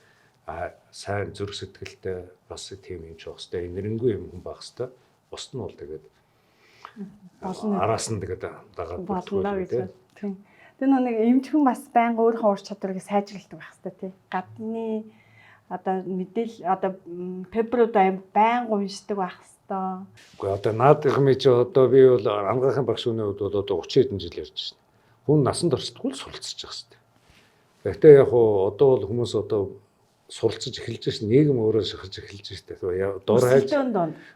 Speaker 2: сайн зүрх сэтгэлтэй бас тийм эмч байх хэвээр энэрэнгүй юм хүн байх хэвээр бусд нь бол тэгээд араас нь тэгээд дагаад
Speaker 1: болно гэж тийм. Тэр нэг эмчхэн бас байнга өөрийнхөө ур чадварыг сайжруулдаг байх хэвээр тий. Гадны одоо мэдээл одоо пепрууд байнга уншдаг байх хэвээр.
Speaker 2: Гэхдээ одоо наадах чи одоо би бол ангаахын багш хүний хувьд бол одоо 30 хэдэн жил ярьж байна. Хүн насанд орсдгүй л суралцж байгаа хэвээр. Гэхдээ яг одоо бол хүмүүс одоо суралцж эхэлж шин нийгэм өөрөө шахаж эхэлж штэ. Дор хайж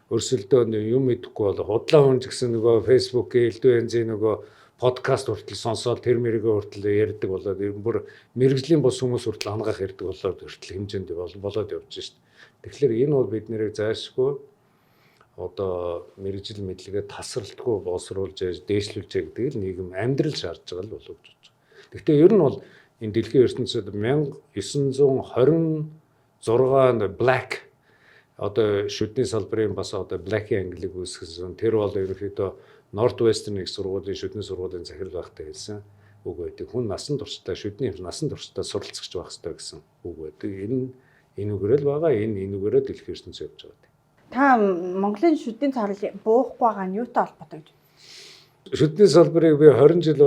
Speaker 2: өрсөлдөөн юм идэхгүй бол худлаа хүн ч гэсэн нөгөө фэйсбүүкийн элдвэнзийн нөгөө подкаст хүртэл сонсоод тэр мэрэгөө хүртэл ярьдаг болоод бүр мэрэгжлийн бос хүмүүс хүртэл ангаах ярьдаг болоод хүртэл хэмжээнд болоод явж штэ. Тэгэхээр энэ бол бид нэрийг зайлшгүй одоо мэрэгжил мэдлэгээ тасралтгүй боловсруулж дээшлүүлж гэдэг л нийгэм амьдрал шаардж байгаа л болов гэж бодож байна. Гэхдээ ер нь бол энэ дэлхийн ертөнцид 1926 Black одоо шүдний салбарын бас одоо Black-ийн ангилыг үүсгэсэн. Тэр бол ерөнхийдөө Northwestern их сургуулийн шүдний сургуулийн захирал байхдаа хэлсэн үг байдаг. Хүн насан туршдаа шүдний насан туршдаа суралцагч байх хэрэгтэй гэсэн үг байдаг. Энэ үгээрэл байгаа. Энэ үгээрээ дэлхийн ертөнцид явж байгаа.
Speaker 1: Та Монголын шүдний царил буухгүй байгаа нь юутай холбоотой гэж?
Speaker 2: Шүдний салбарыг би 20 жил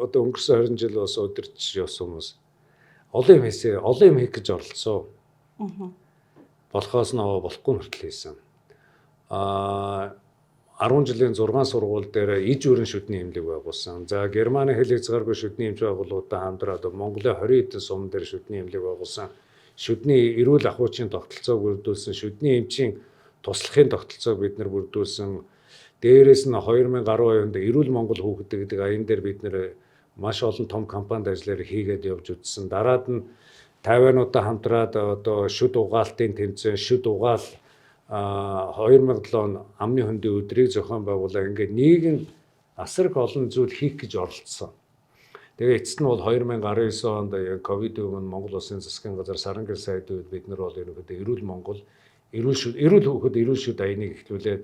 Speaker 2: одоо өнгөрсөн 20 жил бас удирдах явсан хүмүүс олон юм хийх гэж оролцсон. Болохоос нь болохгүй мөртлөө хийсэн. 10 жилийн 6 сургууль дээр иж өрн шүдний эмнэлэг байгуулсан. За Германы хэл хязгааргүй шүдний эмч байгууллагуудаа хамтраад Монголын 20 хэдэн сум дээр шүдний эмнэлэг байгуулсан. Шүдний эрүүл ахуйчийн тогтолцоог бүрдүүлсэн. Шүдний эмчийн туслахын тогтолцоог бид нар бүрдүүлсэн. Дээрээс нь 2012 онд Эрүүл Монгол хүүхэд гэдэг аян дээр бид нэр маш олон том компанид ажиллаар хийгээд явж үзсэн. Дараад нь 50-уудаа хамтраад одоо шүд угаалтын тэмцээн, шүд угаал 2007 он амны хөндийн өдрийг зохион байгуулаад ингээд нийгэм асар их олон зүйл хийх гэж оролцсон. Тэгээ эцэст нь бол 2019 онд яг ковидын өмнө Монгол Улсын засгийн газар Сарангийн сайд үед бид нар бол ерөнхийдөө эрүүл Монгол эрүүл хүүхэд эрүүл шүд аяныг эхлүүлээд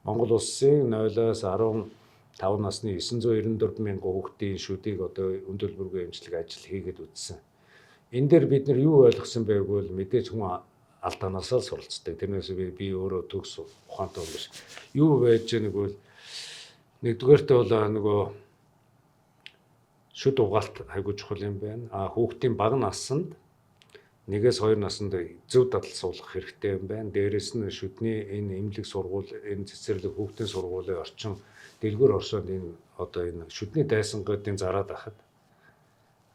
Speaker 2: Монгол Улсын 0-аас 15 насны 994 мянган хүүхдийн шүдийг одоо үн төлбөргүй эмчилгээ ажил хийгээд үтсэн. Энэ дээр бид нар юу ойлгосон бэ гэвэл мэдээж хүн алдаанаас суралцдаг. Тэрнээс би өөрөө төгс ухаантай юм биш. Юу байж гэнэ гэвэл нэгдүгээртээ бол нөгөө шүд угаалт хайгуу чухал юм байна. Хүүхдийн бага насанд 1-2 наснд зөв дадал суулгах хэрэгтэй юм байна. Дээрээс нь шүдний энэ эмнэлэг сургууль, энэ цэцэрлэг хүүхдийн сургуулийн орчин дэлгүүр оршоод энэ одоо энэ шүдний дайсангуудын зараад ахад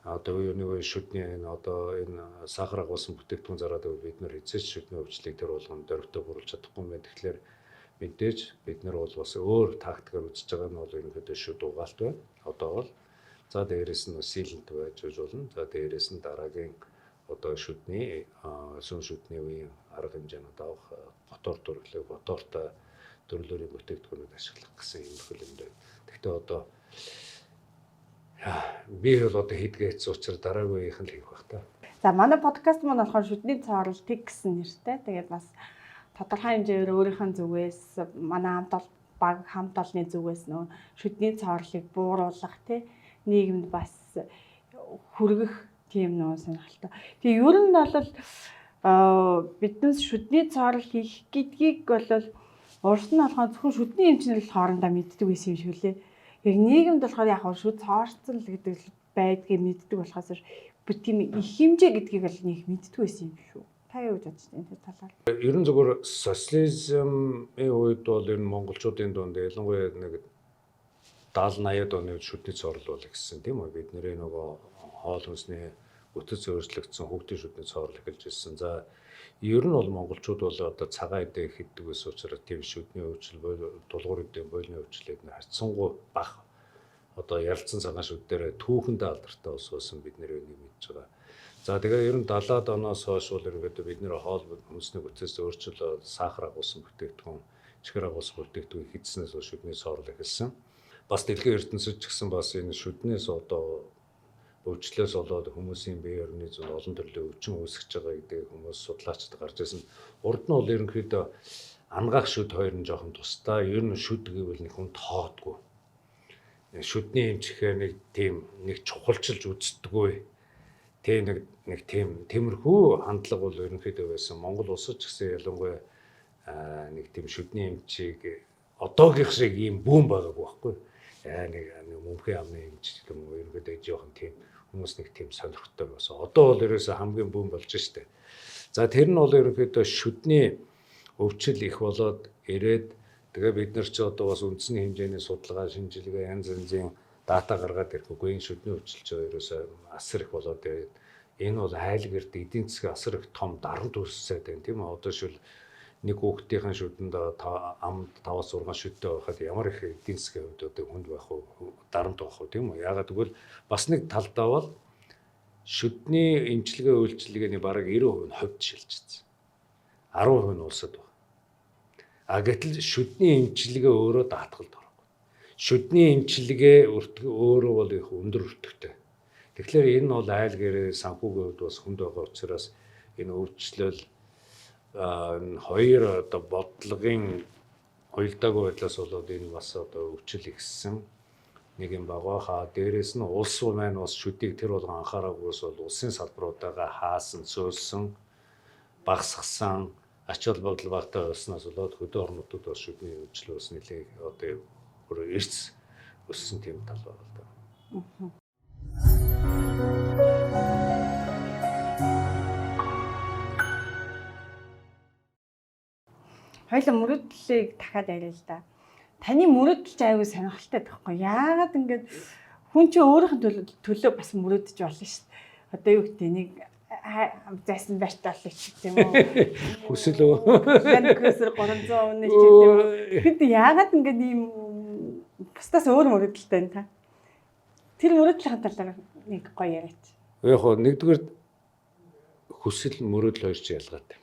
Speaker 2: одоо нэг шүдний энэ сахар агуулсан бүтээгдэхүүн зараад бид нар эцэс шүдний өвчлийг тэр болгоно дөрөвтөө буруулж чадахгүй юм байна. Тэгэхээр мэдээж бид нар бол бас өөр тактикаар үзэж байгаа нь бол ерөнхийдөө шүд угаалт байна. Одоо бол за дээрээс нь силэнт байж болно. За дээрээс нь дараагийн одоо шүдний сүн шүдний үеийн арга хэмжээнүүд авах мотор төрлөө мотортой төрлөөрийн бүтээгдэхүүнүүд ашиглах гэсэн юм хөл юм байна. Гэхдээ одоо би бол одоо хийдгээц учраас дараагийнх нь хийх байх та.
Speaker 1: За манай подкаст маань болохоор шүдний цоорл тэг гэсэн нэртэй. Тэгээд бас тодорхой хэмжээгээр өөрийнх нь зүгээс манай хамт олонны зүгээс нөө шүдний цоорлыг бууруулах нийгэмд бас хүргэх тийм нөө сонирхолтой. Тэгээ ер нь бол биднээс шүдний цоорл хийх гэдгийг бол урд нь болохоор зөвхөн шүдний эмчнэр хоорондоо мэддэг байсан юм шүү лээ. Яг нийгэмд болохоор яг шүд цоорцол гэдэг байдгийг мэддэг болохоос тийм их хэмжээ гэдгийг бол нэг мэддэг байсан юм шүү. Та юу гэж бодож байна энэ талаар?
Speaker 2: Ер нь зөвхөн социализмын үед бол ер нь монголчуудын дунд ялангуяа нэг 70-80-ад оны үед шүдний цоорл бол гэсэн тийм үү? Бид нэрээ нөгөө хоол хүнсний бүтэц өөрчлөгдсөн хүүхдийн шүдний цоорл эхэлж ирсэн. За ер нь бол монголчууд бол одоо цагаан эдээ хийдэг ус учраас тийм шүдний өвчл дулгуур эдийн боолны өвчлээд харьцангуй бага. Одоо ярилцсан цагаан шүд дээр түүхэндээ алдартай ус уусан бид нэр энийг мэдж байгаа. За тэгээ ер нь 70-аад оноос хойш бол ерөнхийдөө бид нэр хоол хүнсний бүтэц өөрчлөлт сахар агуулсан бүтээгдэхүүн, чихэр агуулсан бүтээгдэхүүн хийдснээс шүдний цоорл эхэлсэн. Бас дэлхийн ертөнцид ч гэсэн бас энэ шүднээс одоо өвчлөөс болоод хүмүүсийн бие орны зүйл олон төрлийн өвчин үүсгэж байгаа гэдэг хүмүүс судлаачид гарч ирсэн. Урд нь бол ерөнхийдөө ангаах шүд хоёр нь жоохон тустай. Ер нь шүд гэвэл нэг хүн тоодгүй. Шүдний эмч гэхээр нэг чухалчилж үздэггүй. Нэг тийм тиймэрхүү хандлага бол ерөнхийдөө байсан. Монгол улсад ч гэсэн ялангуяа нэг тийм шүдний эмчийг одоогийнх шиг ийм бүүн байгаагүй байхгүй. Нэг мөнхийн амны эмч юм уу ерөнхийдөө жоохон тийм хүмүүс нэг тийм сонирхолтой байсан. Одоо бол ерөөсөө хамгийн бүүн болж штэ. За тэр нь бол ерөнхийдөө шүдний өвчл их болоод ирээд тэгээ бид нар ч одоо бас үндэсний хэмжээний судалгаа, шинжилгээ, янз янзын дата гаргаад ирэхгүй энэ шүдний өвчлж байгаа ерөөсөө асар их болоод ирээд энэ бол хайлг эрд эдийн засгийн асар их том дарамт үүсээд байна тийм үү. Одоо шил нэг хүүхдийн шүдэнд амд 5-6 шүдтэй байхад ямар их эдийн засгийн хувьд одоо хүнд байх уу, дарамт байх уу тийм үү. Яагаад гэвэл бас нэг талдаа бол шүдний эмчилгээ үйлчилгээний бараг 90% нь ховд шилжчихсэн. 10% нь улсад байна. Гэтэл шүдний эмчилгээ өөрөө даатгалд орохгүй. Шүдний эмчилгээ өөрөө бол их өндөр өртөгтэй. Тэгэхээр энэ нь бол айл гэрээ санхүүгийн хувьд бас хүнд байгаа учраас энэ өвчлөл хоёр одоо бодлогын хоёулдаагүй байдлаас болоод энэ бас одоо өвчл ихссэн нэг юм байгаа. Дээрээс нь улс маань бас шүдийг тэр болгон анхаараагүйс бол улсын салбаруудаага хаасан, цөөлсөн, багасгасан, ач холбогдол багтаа болсноос болоод хөдөө орнуудад бас шүдний өвчл бас нэлээд одоо эрс өссөн тийм тал байна л да.
Speaker 1: Хоёул мөрөдлийг дахиад яриа л да. Таны мөрөдөл ч аюу сонирхолтой байхгүй. Яагаад ингэж хүн чинь өөрийнх нь төлөө бас мөрөдөж болно шүү дээ. Одоо юу гэдэг нэг зайсан байтаалыг ч гэдэм үү.
Speaker 2: Хүсэл үү?
Speaker 1: Янксэр 300 үнэ ч гэдэм үү. Тэгэд яагаад ингэж ийм бусдаас өөр мөрөдөлтэй байна та? Тэр мөрөдлийн талаар нэг гоё яриач.
Speaker 2: Яг хоо нэгдүгээр хүсэл мөрөдөл хоёр ч ялгаатай.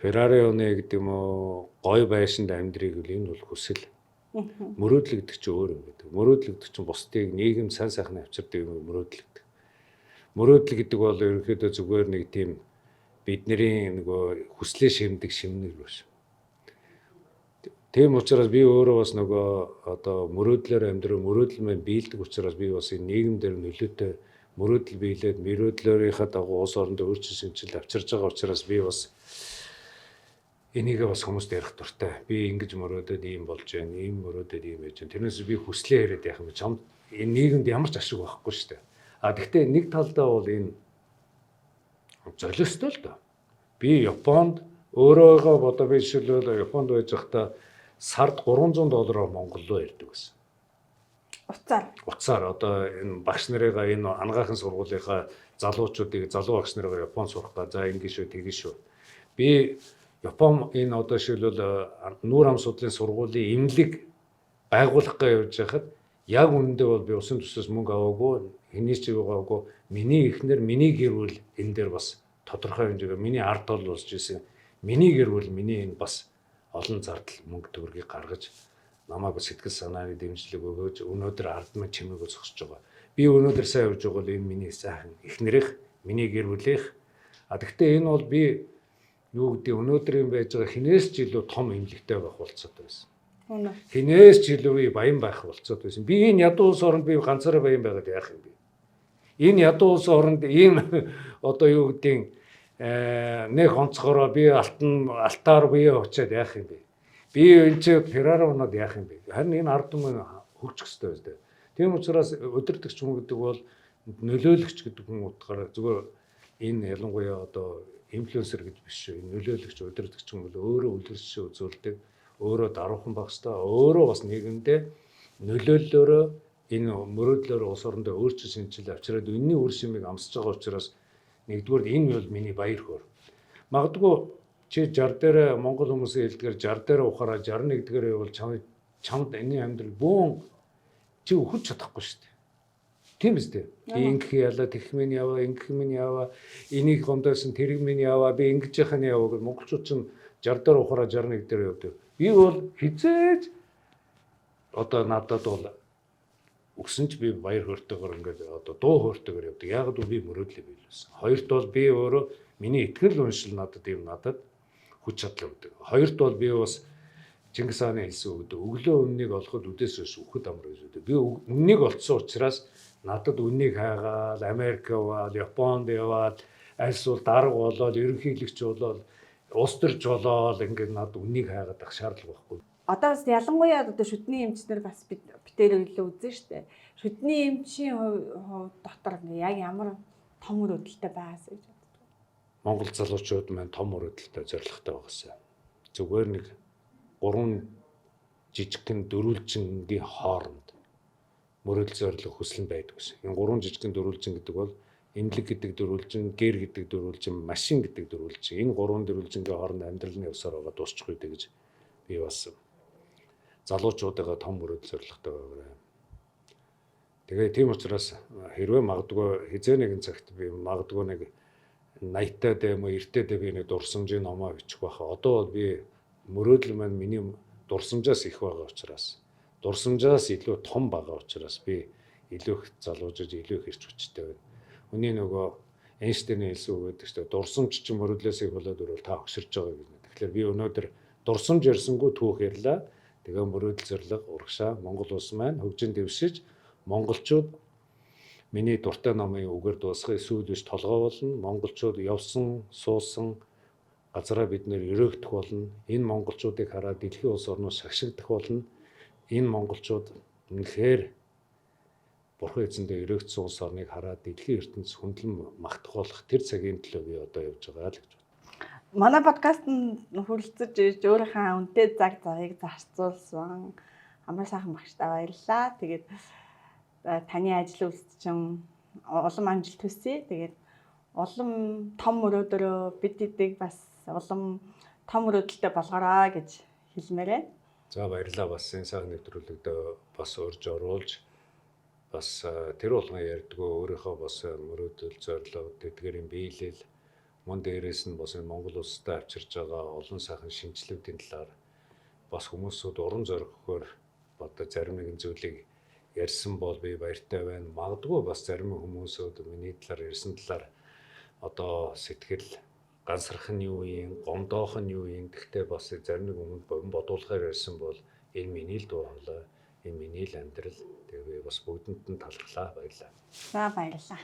Speaker 2: Феррари өнөө гэдэг юм уу гой байшинд амьдрыг л энэ бол хүсэл. Мөрөөдлөгдөж чи өөр юм гэдэг. Мөрөөдлөгдөж чи бусдыг нийгэм сайн сайхан авчирдаг юм мөрөөдлөгдөж. Мөрөөдөл гэдэг бол ерөнхийдөө зүгээр нэг тийм бидний нөгөө хүслээ шимдэг шимнэр биш. Тийм учраас би өөрөө бас нөгөө одоо мөрөөдлөөр амьдрал мөрөөдөл маань биелдэг учраас би бас энэ нийгэм дээр нөлөөтэй мөрөөдөл биелээд мөрөөдлөөрийнхаа дагуу улс орондоо өөрчлөлт шинжил авчирж байгаа учраас би бас энийгээ бас хүмүүст ярих дуртай. Би ингэж мөрөөдөд ийм болж байна, ийм мөрөөдөд ийм байж байна. Тэрнээс би хүслээ яриад яах юм чам энэ нийгэмд ямар ч ашиг байхгүй шүү дээ. А гэхдээ нэг талдаа бол энэ золиостой л доо. Би Японд өөрөөгөө бодоо би жишээлбэл Японд байж байхдаа сард $300 Монгол руу ирдэг байсан. Уцаар одоо энэ багш нарыгаа энэ анагаахын сургуулийнхаа залуучуудыг залуу багш нарыгаа Японд сурах га за ингэ шүү тэгэн шүү. Би Япон энэ одоо жишээлбэл нүүр ам судлалын сургуулийн эмнэлэг байгуулах гэж явж байхад яг үнэндээ бол би усын төсөөс мөнгө аваагүй хинээс ч аваагүй миний эхнэр миний гэр бүл энэ дээр бас тодорхой хэмжээгээр миний ард бол болж ирсэн. Миний гэр бүл миний энэ бас олон зардал мөнгө төгрөгийг гаргаж намайг сэтгэл санааны дэмжлэг өгөөж өнөөдөр ард минь чимээг зогсож байгаа. Би өнөөдөр сайн явж байгаа бол энэ миний сайхан эхнэрийнх, миний гэр бүлийнх. А тэгвэл энэ бол би юу гэдэг өнөөдрийн байж байгаа хинээс ч илүү том эмнэлэгтэй байх болцоод байсан. Хинээс ч илүү баян байх болцоод байсан. Би энэ ядуу улс оронд би ганцаараа баян байгаад яах юм бэ? Энэ ядуу улс оронд ийм одоо юу гэдэг нэг онцгороо би алтаар бие очиад яах юм бэ? Би энэ ч Феррари унаад яах юм бэ? Харин энэ ард түмэн хөгжих хэрэгтэй байж тээ. Тийм учраас удирдахч хүн гэдэг бол нөлөөлөгч гэдэг хүн утгаараа зүгээр энэ ялангуяа одоо инфлюенсер гэж биш шүү. Энэ нөлөөлөгч удирдахч хүн бол өөрөө үлгэршээ үзүүлдэг, өөрөө даруухан байх хэрэгтэй, өөрөө бас нийгэмдээ нөлөөллөөрөө энэ мөрөөдлөөр улс орондоо өөрчлөлт шинжил авчираад үнний үр шимийг амсаж байгаа учраас нэгдүгээр энэ бол миний баяр хөөр. Магадгүй чи 60 дээр Монгол хүмүүсийн хэлдгээр 60 дээр ухаараа 61 дээр бол чамд энэ амьдрал бүүн чи өгч чадахгүй шүү дээ. Тийм биз дээ. Ингэх яла тэгх минь яваа, ингэх минь яваа, энийг гомдоосон тэрэг минь яваа, би ингэж яхах нь яваа гэж монголчууд ч 60 дээр ухаараа 61 дээр явдаг. Би бол хизээж одоо надад бол өгсөн ч би баяр хөөртэйгээр ингээд одоо дуу хөөртэйгээр явдаг. Яг л би мөрөөдлөө биелүүлсэн. Хоёрт бол би өөрөө миний итгэл үншил надад хүч чадал өгдөг. Хоёрт бол би бас Чингис хааны хэлсэн үг өглөө үннийг олоход үдээс өш үхэд амар гэж үү. Би үннийг олцсон учраас надад үннийг хайгаал Америк яваад, Японд яваад, альс бол дарга болоод, ерөнхийлөгч болоод, улс төрч болоод ингээд надад үннийг хайгаад ах шаардлага байхгүй.
Speaker 1: Одоо бас ялангуяа одоо шүдний эмчнэр бас битээр илүү үзэн штэ. Шүдний эмчийн хувь дотор яг ямар том мөрөөдөлтэй байгаасаа гэж боддог.
Speaker 2: Монгол залуучууд маань том мөрөөдөлтэй зорилготой байгаасаа. Зүгээр нэг 3 жижигхэн дөрвөлжингийн хооронд мөрөөдөл зорилго хүсэл нь байдаг гэсэн. Энэ 3 жижигхэн дөрвөлжин гэдэг бол эмнэлэг гэдэг дөрвөлжин, гэр гэдэг дөрвөлжин, машин гэдэг дөрвөлжин. Энэ 3 дөрвөлжингийн хооронд амьдралны явсаар байгаа дуусчих үү гэж би бас залуучуудаа том мөрөөдөл зорилготой байгаарай. Тэгээ тийм учраас хэрвээ магадгүй хизээ нэгэн цагт би магадгүй нэг 80-таа дэм үү 90-таа би нэг дурсамжийн номоо бичих байхаа. Одоо бол би мөрөөдөл маань миний дурсамжаас их байгаа учраас дурсамжаас илүү том байгаа учраас би илүү их залуужиж илүү их ирч хүчтэй байна. Хүний нөгөө Эйнштейний хэлсэн үг гэдэг чинь дурсамж чинь мөрөөдлөөс их болоод өрөөл та огширч байгаа гэж. Тэгэхээр би өнөөдөр дурсамж ярьсангүй түүх ярьлаа. Тэгээ мөрөөдөл зорилго урагшаа Монгол улс маань хөгжин дэвшиж монголчууд миний дуртай номын үгээр дуусгах эсвэл биш толгой болно. Монголчууд явсан, суусан газараа бид нэр өрөөгдөх болно. Энэ монголчуудыг хараад дэлхийн улс орнууд шагшигдах болно. Энэ монголчууд үнэхээр бурхан эзэндээ өрөөгдсөн улс орныг хараад дэлхийн ертөнцийн хүндлэн магтахуулах тэр цагийн төлөө би одоо явж байгаа л гэж байна.
Speaker 1: Манай подкастт хүрэлцэж ирж өөрийнхөө үнэтэй цагийг зарцуулсан амар сайхан багштай баярлалаа. Тэгээд таны ажил үйлс чинь улам амжилт хүсье. Тэгээд улам том мөрөөдөрөө бид эдийг бас улам том мөрөөдөлтэй болгоорой гэж хэлмээр байна.
Speaker 2: За баярлалаа бас энэ сайхан нэвтрүүлэгтээ бас урьж оруулж бас тэр болгон ярьдгөө өөрийнхөө бас мөрөөдөл зорилго тэдгэрийн биелэл мөн дээрээс нь бас энэ Монгол улстай авчирж байгаа олон сайхан шинжилгэүүдийн талаар бас хүмүүсүүд урам зориггоор одоо зарим нэгэн зүйлийг ярьсан бол би баяртай байна. Магадгүй бас зарим хүмүүсүүд миний талаар ярьсан талаар одоо сэтгэл гансрах нь юу юм, гомдоох нь юу юм. Гэхдээ бас зарим нэг хүмүүс бодуулахаар ярьсан бол энэ миний л дуу хоолой, энэ миний л амьдрал. Тэгээ би бас бүгдэнд нь талархлаа, баярлалаа.
Speaker 1: За баярлалаа.